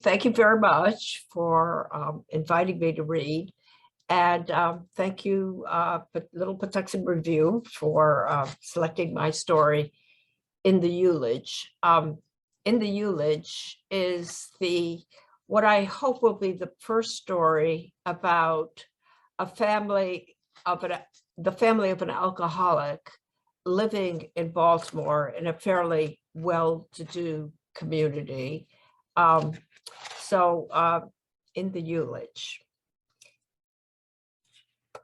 thank you very much for inviting me to read. And thank you, Little Patuxent Review, for selecting my story, In the Eulogy. In the Eulogy is what I hope will be the first story about a family of the family of an alcoholic living in Baltimore in a fairly well-to-do community. In the Eulogy.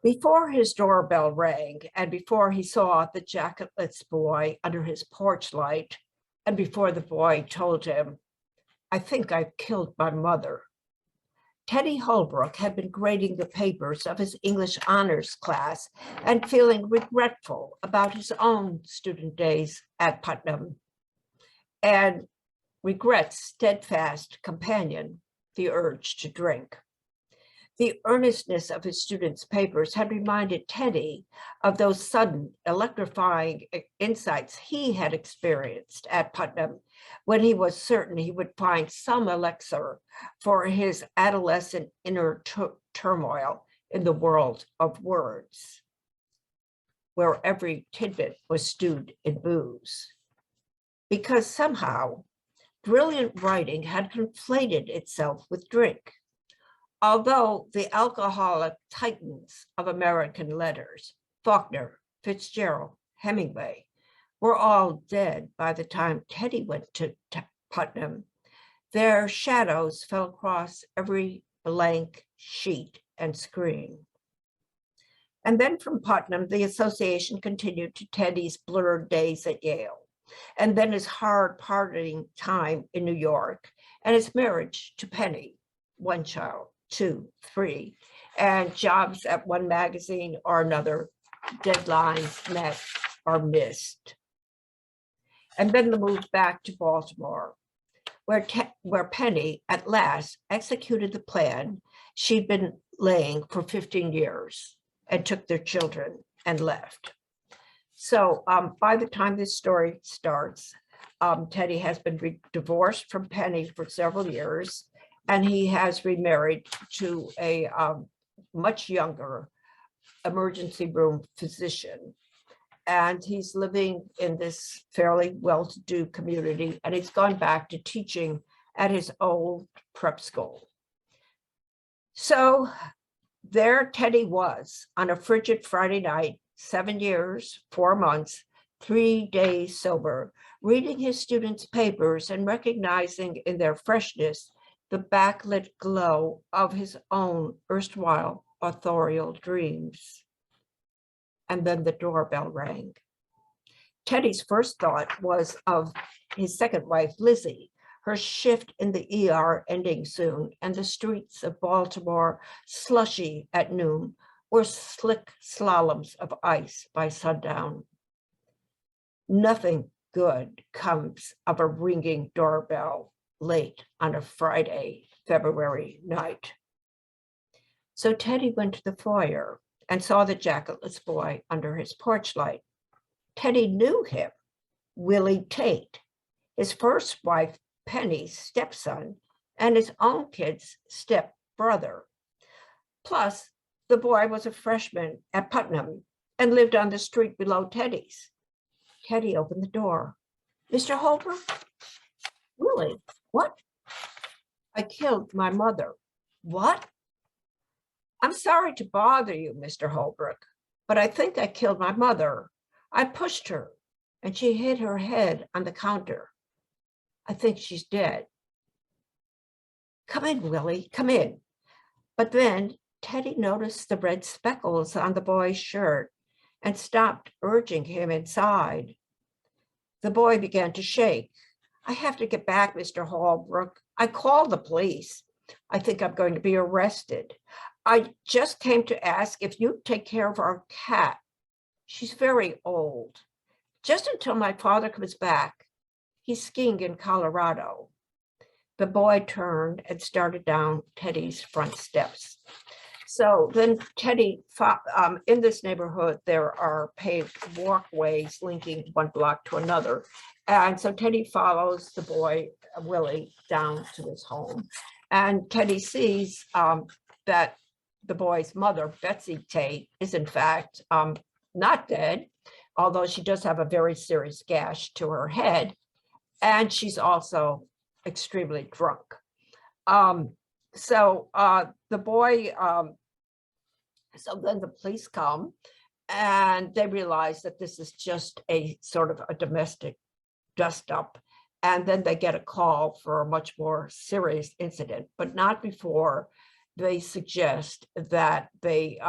Before his doorbell rang, and before he saw the jacketless boy under his porch light, and before the boy told him, "I think I've killed my mother," Teddy Holbrook had been grading the papers of his English honors class and feeling regretful about his own student days at Putnam, and regret's steadfast companion, the urge to drink. The earnestness of his students' papers had reminded Teddy of those sudden, electrifying insights he had experienced at Putnam when he was certain he would find some elixir for his adolescent inner turmoil in the world of words, where every tidbit was stewed in booze. Because somehow, brilliant writing had conflated itself with drink. Although the alcoholic titans of American letters, Faulkner, Fitzgerald, Hemingway, were all dead by the time Teddy went to Putnam, their shadows fell across every blank sheet and screen. And then from Putnam, the association continued to Teddy's blurred days at Yale, and then his hard parting time in New York, and his marriage to Penny, one child, 2, 3, and jobs at one magazine or another, deadlines met or missed. And then the move back to Baltimore, where Penny at last executed the plan she'd been laying for 15 years and took their children and left. So by the time this story starts, Teddy has been divorced from Penny for several years, and he has remarried to a much younger emergency room physician. And he's living in this fairly well-to-do community, and he's gone back to teaching at his old prep school. So there Teddy was on a frigid Friday night, 7 years, 4 months, 3 days sober, reading his students' papers and recognizing in their freshness the backlit glow of his own erstwhile authorial dreams. And then the doorbell rang. Teddy's first thought was of his second wife, Lizzie, her shift in the ER ending soon, and the streets of Baltimore slushy at noon, or slick slaloms of ice by sundown. Nothing good comes of a ringing doorbell late on a Friday, February night. So Teddy went to the foyer and saw the jacketless boy under his porch light. Teddy knew him, Willie Tate, his first wife, Penny's stepson, and his own kid's stepbrother. Plus, the boy was a freshman at Putnam and lived on the street below Teddy's. Teddy opened the door. "Mr. Holbrook?" "Willie, what?" "I killed my mother." "What?" "I'm sorry to bother you, Mr. Holbrook, but I think I killed my mother. I pushed her, and she hit her head on the counter. I think she's dead." "Come in, Willie, come in." But then Teddy noticed the red speckles on the boy's shirt and stopped urging him inside. The boy began to shake. "I have to get back, Mr. Holbrook. I called the police. I think I'm going to be arrested. I just came to ask if you'd take care of our cat. She's very old. Just until my father comes back. He's skiing in Colorado." The boy turned and started down Teddy's front steps. So then Teddy, in this neighborhood, there are paved walkways linking one block to another. And so Teddy follows the boy Willie down to his home. And Teddy sees that the boy's mother, Betsy Tate, is in fact not dead, although she does have a very serious gash to her head. And she's also extremely drunk. So the boy, so then the police come and they realize that this is just a sort of a domestic dust up. And then they get a call for a much more serious incident, but not before they suggest that they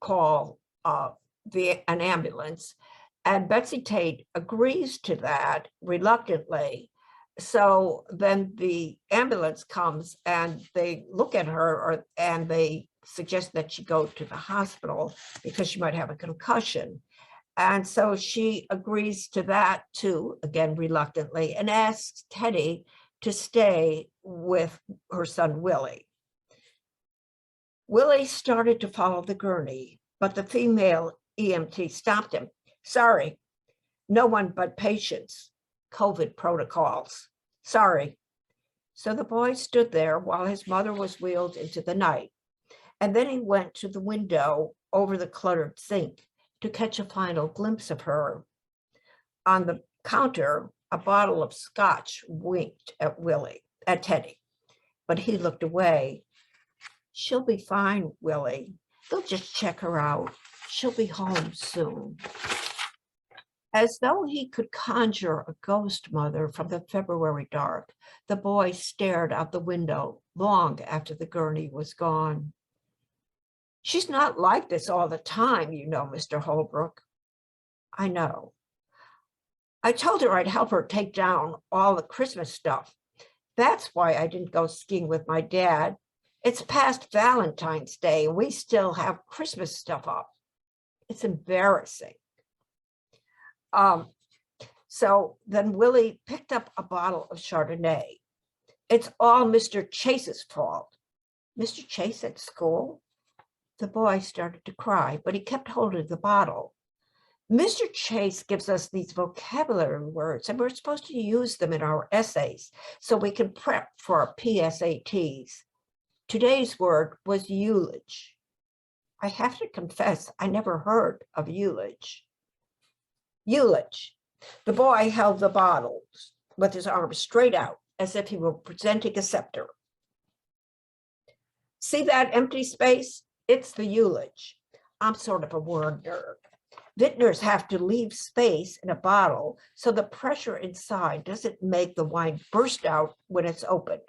call an ambulance. And Betsy Tate agrees to that reluctantly. So then the ambulance comes and they look at her and they suggest that she go to the hospital because she might have a concussion. And so she agrees to that too, again, reluctantly, and asks Teddy to stay with her son, Willie. Willie started to follow the gurney, but the female EMT stopped him. Sorry, no one but patients. COVID protocols. Sorry. So the boy stood there while his mother was wheeled into the night. And then he went to the window over the cluttered sink to catch a final glimpse of her. On the counter, a bottle of scotch winked at Teddy, but he looked away. She'll be fine, Willie. They'll just check her out. She'll be home soon. As though he could conjure a ghost mother from the February dark, the boy stared out the window long after the gurney was gone. She's not like this all the time, you know, Mr. Holbrook. I know. I told her I'd help her take down all the Christmas stuff. That's why I didn't go skiing with my dad. It's past Valentine's Day and we still have Christmas stuff up. It's embarrassing. So then Willie picked up a bottle of Chardonnay. It's all Mr. Chase's fault. Mr. Chase at school? The boy started to cry, but he kept holding the bottle. Mr. Chase gives us these vocabulary words, and we're supposed to use them in our essays so we can prep for our PSATs. Today's word was eulogy. I have to confess, I never heard of eulogy. Eulogy. The boy held the bottle with his arms straight out as if he were presenting a scepter. See that empty space? It's the eulogy. I'm sort of a word nerd. Vintners have to leave space in a bottle so the pressure inside doesn't make the wine burst out when it's opened.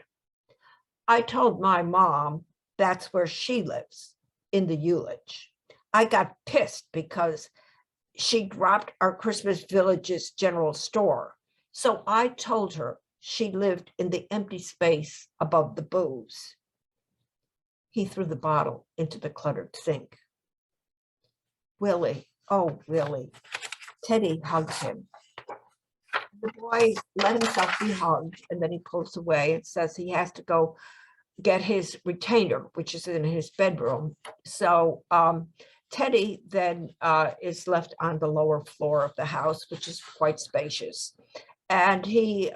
I told my mom that's where she lives, in the eulogy. I got pissed because she dropped our Christmas Village's general store. So I told her she lived in the empty space above the booze. He threw the bottle into the cluttered sink. Willie, oh, Willie. Teddy hugs him. The boy let himself be hugged, and then he pulls away and says he has to go get his retainer, which is in his bedroom. So Teddy then is left on the lower floor of the house, which is quite spacious. And he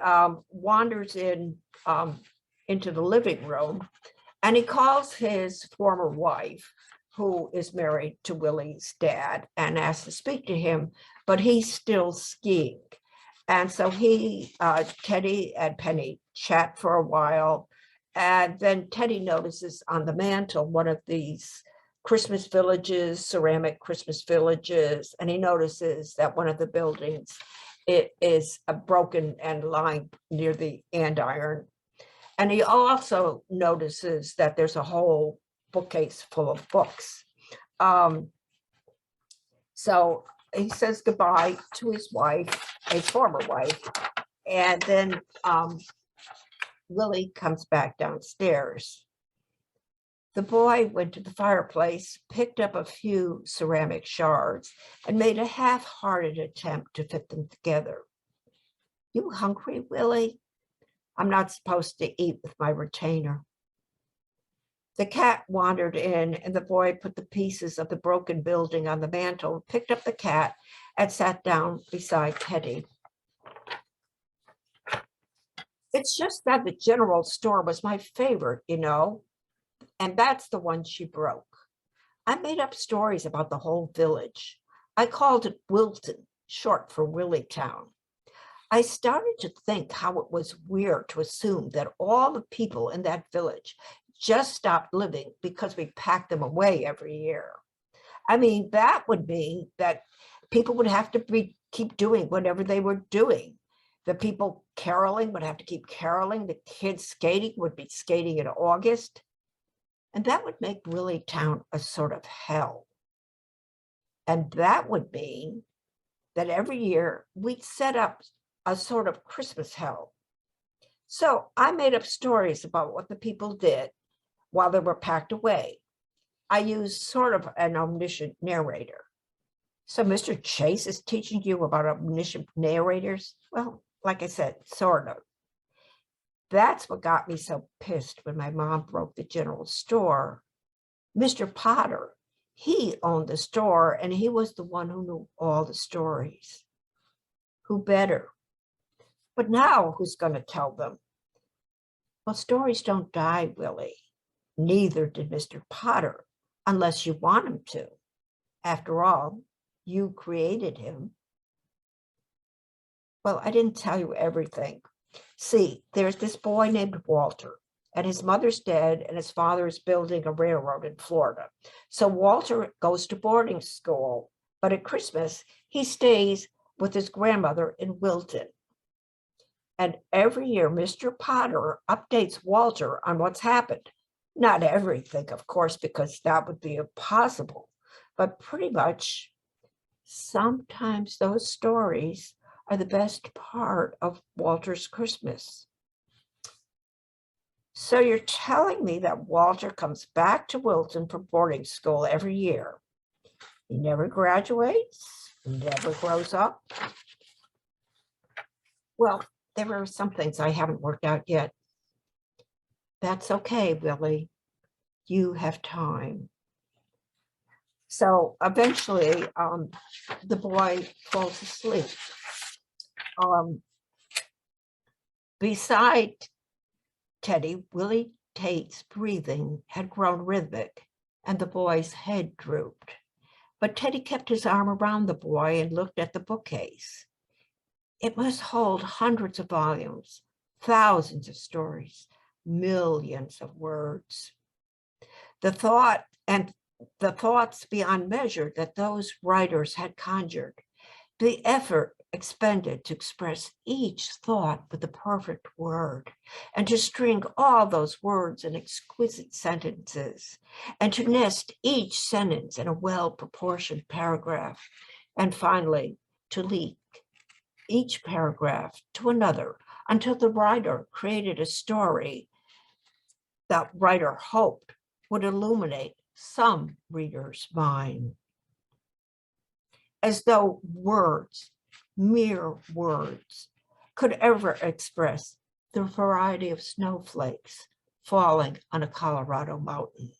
wanders into the living room, and he calls his former wife, who is married to Willie's dad, and asks to speak to him, but he's still skiing. And so Teddy and Penny chat for a while, and then Teddy notices on the mantle one of these Christmas villages, ceramic Christmas villages, and he notices that one of the buildings is broken and lying near the andiron. And he also notices that there's a whole bookcase full of books. So he says goodbye to his wife, his former wife, and then Willie comes back downstairs. The boy went to the fireplace, picked up a few ceramic shards, and made a half-hearted attempt to fit them together. You hungry, Willie? I'm not supposed to eat with my retainer. The cat wandered in, and the boy put the pieces of the broken building on the mantle, picked up the cat, and sat down beside Teddy. It's just that the general store was my favorite, and that's the one she broke. I made up stories about the whole village. I called it Wilton, short for Willytown. I started to think how it was weird to assume that all the people in that village just stopped living because we packed them away every year. I mean, that would mean that people would have to keep doing whatever they were doing. The people caroling would have to keep caroling. The kids skating would be skating in August. And that would make Willytown a sort of hell. And that would mean that every year we'd set up a sort of Christmas hell. So I made up stories about what the people did while they were packed away. I used sort of an omniscient narrator. So Mr. Chase is teaching you about omniscient narrators? Well, like I said, sort of. That's what got me so pissed when my mom broke the general store. Mr. Potter, he owned the store and he was the one who knew all the stories. Who better? But now who's going to tell them? Well, stories don't die, Willie. Neither did Mr. Potter, unless you want him to. After all, you created him. Well, I didn't tell you everything. See, there's this boy named Walter, and his mother's dead, and his father is building a railroad in Florida. So Walter goes to boarding school, but at Christmas, he stays with his grandmother in Wilton. And every year, Mr. Potter updates Walter on what's happened. Not everything, of course, because that would be impossible, but pretty much. Sometimes those stories are the best part of Walter's Christmas. So you're telling me that Walter comes back to Wilton for boarding school every year. He never graduates, never grows up. Well, there are some things I haven't worked out yet. That's okay, Willie. You have time. So eventually, the boy falls asleep. Beside Teddy, Willie Tate's breathing had grown rhythmic, and the boy's head drooped. But Teddy kept his arm around the boy and looked at the bookcase. It must hold hundreds of volumes, thousands of stories, millions of words. The thoughts beyond measure that those writers had conjured, the effort expended to express each thought with the perfect word, and to string all those words in exquisite sentences, and to nest each sentence in a well-proportioned paragraph, and finally to link each paragraph to another until the writer created a story that writer hoped would illuminate some reader's mind. As though words, mere words, could ever express the variety of snowflakes falling on a Colorado mountain,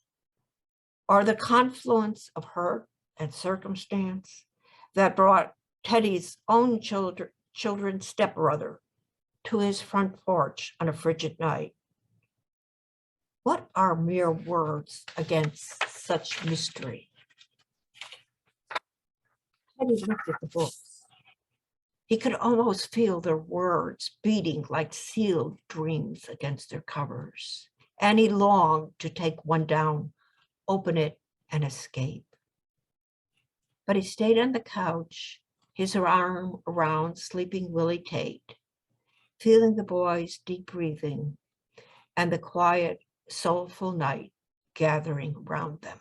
or the confluence of hurt and circumstance that brought Teddy's own children's stepbrother to his front porch on a frigid night. What are mere words against such mystery? Teddy looked at the books. He could almost feel their words beating like sealed dreams against their covers. And he longed to take one down, open it, and escape. But he stayed on the couch, his arm around sleeping Willie Tate, feeling the boy's deep breathing and the quiet, soulful night gathering around them.